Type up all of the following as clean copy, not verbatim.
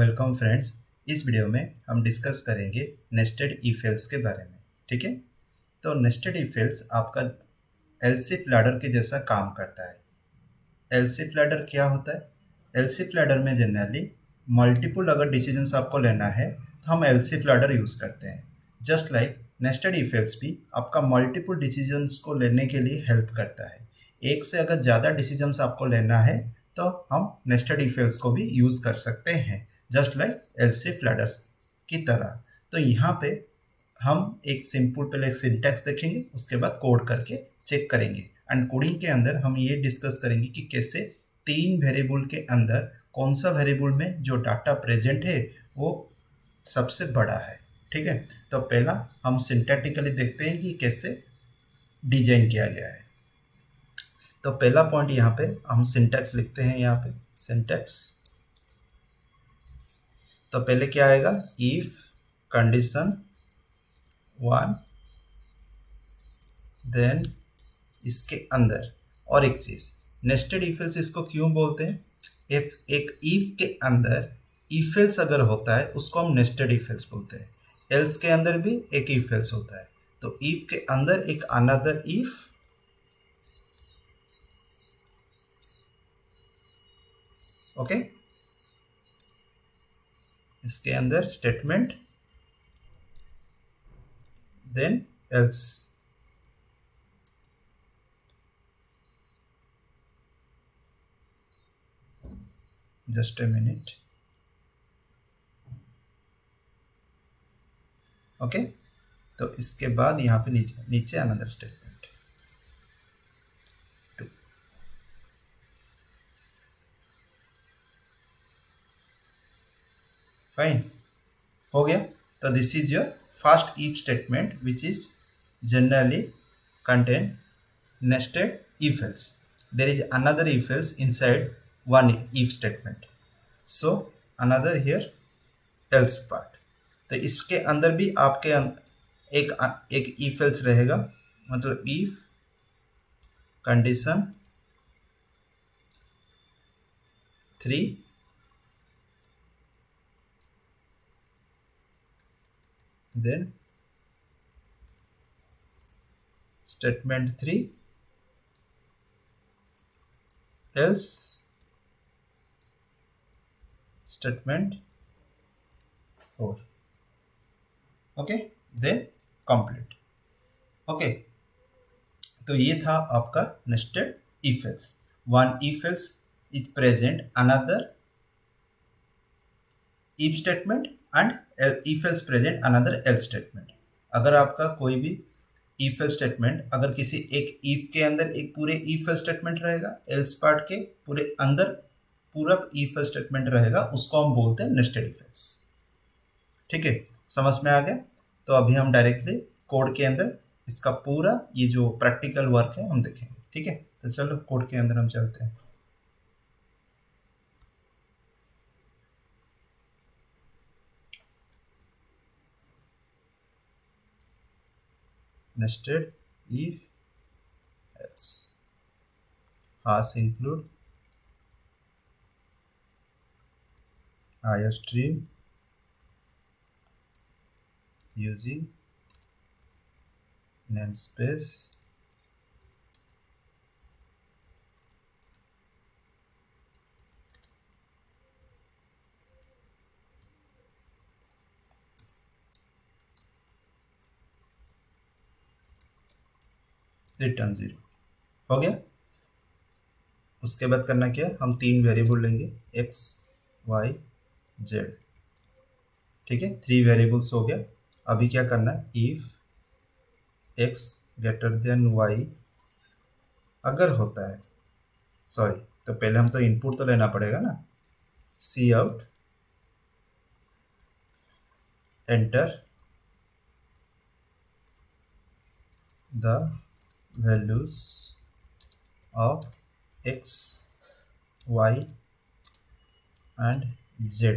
Welcome friends. इस video में हम डिस्कस करेंगे नेस्टेड इफ एल्स के बारे में। ठीक है, तो नेस्टेड इफ एल्स आपका एलसिफ लैडर के जैसा काम करता है। एलसिफ लैडर क्या होता है? एलसिफ लैडर में जनरली मल्टीपल अगर डिसीजंस आपको लेना है तो हम एलसिफ लैडर यूज़ करते हैं। Just like nested if else भी आपका मल्टीपल डिसीजंस को लेने के लिए हेल्प करता है। एक से अगर ज़्यादा डिसीजंस आपको लेना है तो हम नेस्टेड इफ एल्स को भी यूज़ कर सकते हैं, जस्ट लाइक एलसिफ लैडर्स की तरह। तो यहाँ पे हम एक सिंपल पहले एक सिंटैक्स देखेंगे, उसके बाद कोड करके चेक करेंगे। एंड कोडिंग के अंदर हम ये डिस्कस करेंगे कि कैसे तीन वेरिएबल के अंदर कौन सा वेरिएबल में जो डाटा प्रेजेंट है वो सबसे बड़ा है। ठीक है, तो पहला हम सिंटैक्टिकली देखते हैं कि कैसे डिजाइन किया गया है। तो पहला पॉइंट यहाँ पे हम सिंटैक्स लिखते हैं। यहाँ पे सिंटैक्स, तो पहले क्या आएगा? इफ कंडीशन 1, देन इसके अंदर और एक चीज नेस्टेड इफ एल्स इसको क्यों बोलते हैं? इफ एक इफ के अंदर इफ एल्स अगर होता है उसको हम नेस्टेड इफ एल्स बोलते हैं। एल्स के अंदर भी एक इफ एल्स होता है, तो इफ के अंदर एक अनदर इफ, ओके, इसके अंदर statement, then else. Just a minute, okay. तो इसके बाद यहाँ पे नीचे नीचे अनदर स्टेटमेंट 2। फाइन, हो गया। तो this is your first if statement which is generally contain nested if else. There is another if else inside one if statement, so another here else part। तो इसके अंदर भी आपके एक एक if else रहेगा, मतलब if condition 3, then statement 3 else statement 4, okay, then complete. Okay, तो ये था आपका nested if else. One if else is present another if स्टेटमेंट and if else present another else statement. अगर आपका कोई भी if else स्टेटमेंट अगर किसी एक if के अंदर एक पूरे if else स्टेटमेंट रहेगा, else पार्ट के पूरे अंदर पूरा if else स्टेटमेंट रहेगा, उसको हम बोलते हैं नेस्टेड if else। ठीक है, समझ में आ गया? तो अभी हम डायरेक्टली कोड के अंदर इसका पूरा ये जो प्रैक्टिकल वर्क है हम देखेंगे। ठीक है, तो चलो कोड के अंदर हम चलते हैं। nested if else has include iostream using namespace return 0। हो गया। उसके बाद करना क्या है? हम तीन वेरिएबल लेंगे x y z। ठीक है, 3 वेरिएबल्स हो गया। अभी क्या करना है? If x greater then y अगर होता है, सॉरी, तो पहले हम तो इनपुट तो लेना पड़ेगा ना। Cout enter the values of x, y and z।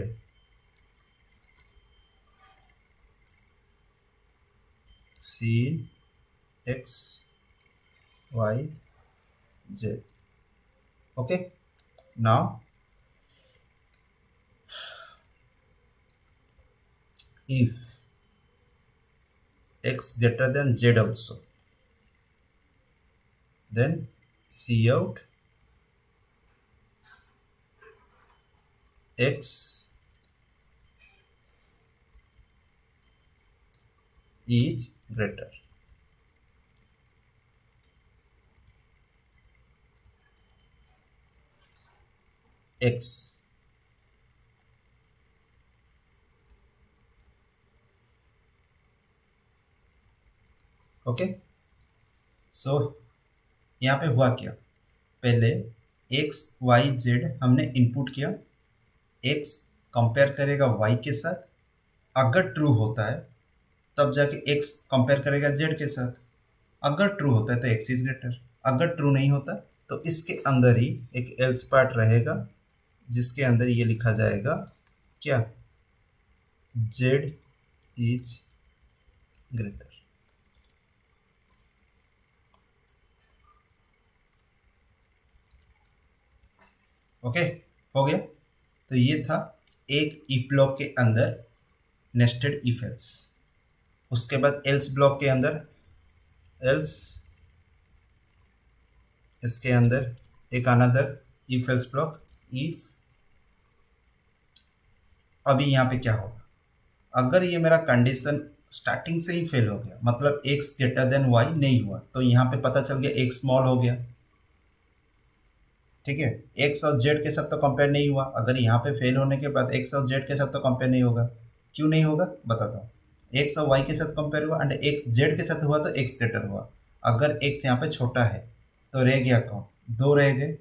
Scene x, y, z। Okay, now if x greater than z also, then cout x is greater. X. Okay, so यहाँ पे हुआ क्या, पहले x y z हमने input किया, x compare करेगा y के साथ, अगर ट्रू होता है तब जाके x कंपेयर करेगा z के साथ, अगर ट्रू होता है तो x इज ग्रेटर, अगर ट्रू नहीं होता तो इसके अंदर ही एक एल्स पार्ट रहेगा जिसके अंदर ये लिखा जाएगा क्या, z इज ग्रेटर। ओके, हो गया। तो ये था एक ई ब्लॉक के अंदर नेस्टेड इफ एल्स। उसके बाद एल्स ब्लॉक के अंदर एल्स, इसके अंदर एक another if else block if. अभी यहाँ पे क्या होगा, अगर ये मेरा कंडीशन स्टार्टिंग से ही फेल हो गया, मतलब x ग्रेटर देन y नहीं हुआ, तो यहाँ पे पता चल गया x स्मॉल हो गया, ठीक है। x और z के साथ तो कंपेयर नहीं हुआ, अगर यहाँ पे फेल होने के बाद x और z के साथ तो कंपेयर नहीं होगा। क्यों नहीं होगा बताता हूँ, x और y के साथ कंपेयर हुआ एंड x z के साथ हुआ तो x ग्रेटर हुआ। अगर x यहाँ पे छोटा है तो रह गया कौन, दो रह गए,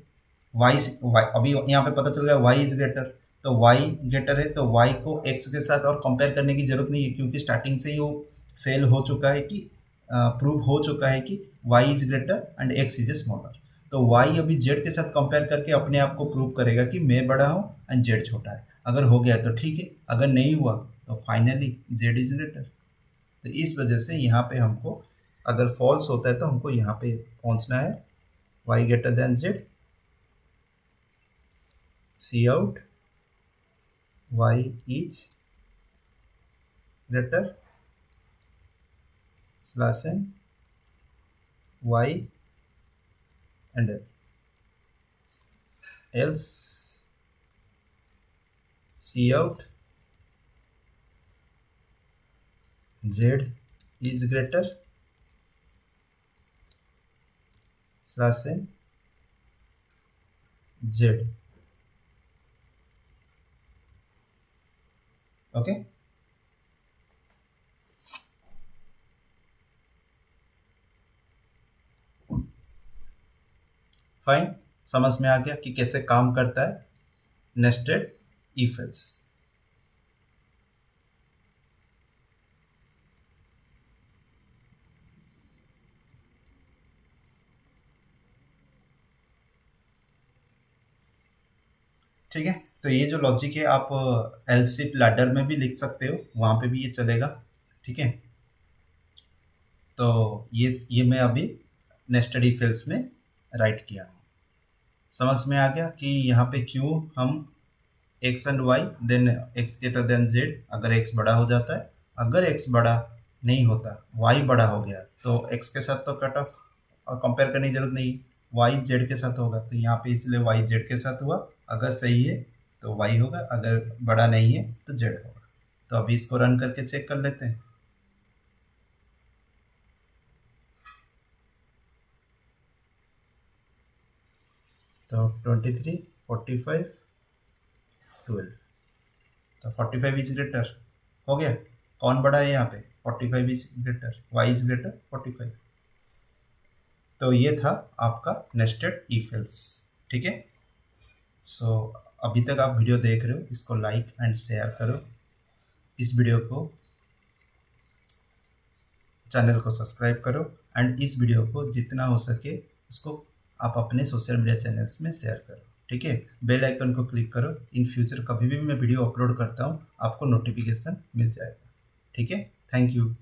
y अभी यहाँ पे पता चल गया y इज ग्रेटर, तो y ग्रेटर है तो y को x के साथ और कंपेयर करने की जरूरत नहीं है, क्योंकि स्टार्टिंग से ही वो फेल हो चुका है कि प्रूव हो चुका है कि y is greater and x is smaller. तो y अभी z के साथ कंपेयर करके अपने आप को प्रूव करेगा कि मैं बड़ा हूँ एंड z छोटा है। अगर हो गया तो ठीक है, अगर नहीं हुआ तो फाइनली z इज ग्रेटर। तो इस वजह से यहाँ पे हमको अगर फॉल्स होता है तो हमको यहाँ पे पहुँचना है y greater than z, cout y is greater slash n y and else see out z is greater slash n z। Okay, fine, समझ में आ गया कि कैसे काम करता है नेस्टेड इफ एल्स। ठीक है, तो ये जो लॉजिक है आप एलसीफ लैडर में भी लिख सकते हो, वहाँ पे भी ये चलेगा, ठीक है। तो ये मैं अभी नेस्टेड इफ एल्स में राइट किया। समझ में आ गया कि यहाँ पे क्यों हम x and y then x greater than z, अगर x बड़ा हो जाता है, अगर x बड़ा नहीं होता y बड़ा हो गया तो x के साथ तो कट ऑफ कंपेयर करने की जरूरत नहीं, y z के साथ होगा, तो यहाँ पे इसलिए y z के साथ हुआ, अगर सही है तो y होगा, अगर बड़ा नहीं है तो z होगा। तो अभी इसको रन करके चेक कर लेते हैं। तो 23, 45, 12, तो 45 इज ग्रेटर हो गया। कौन बड़ा है यहाँ पे, 45 is greater, y is greater 45। तो ये था आपका नेस्टेड इफ एल्स, ठीक है। सो अभी तक आप वीडियो देख रहे हो, इसको लाइक एंड शेयर करो, इस वीडियो को, चैनल को सब्सक्राइब करो एंड इस वीडियो को जितना हो सके उसको आप अपने सोशल मीडिया चैनल्स में शेयर करो, ठीक है। बेल आइकन को क्लिक करो, इन फ्यूचर कभी भी मैं वीडियो अपलोड करता हूँ आपको नोटिफिकेशन मिल जाएगा, ठीक है। Thank you.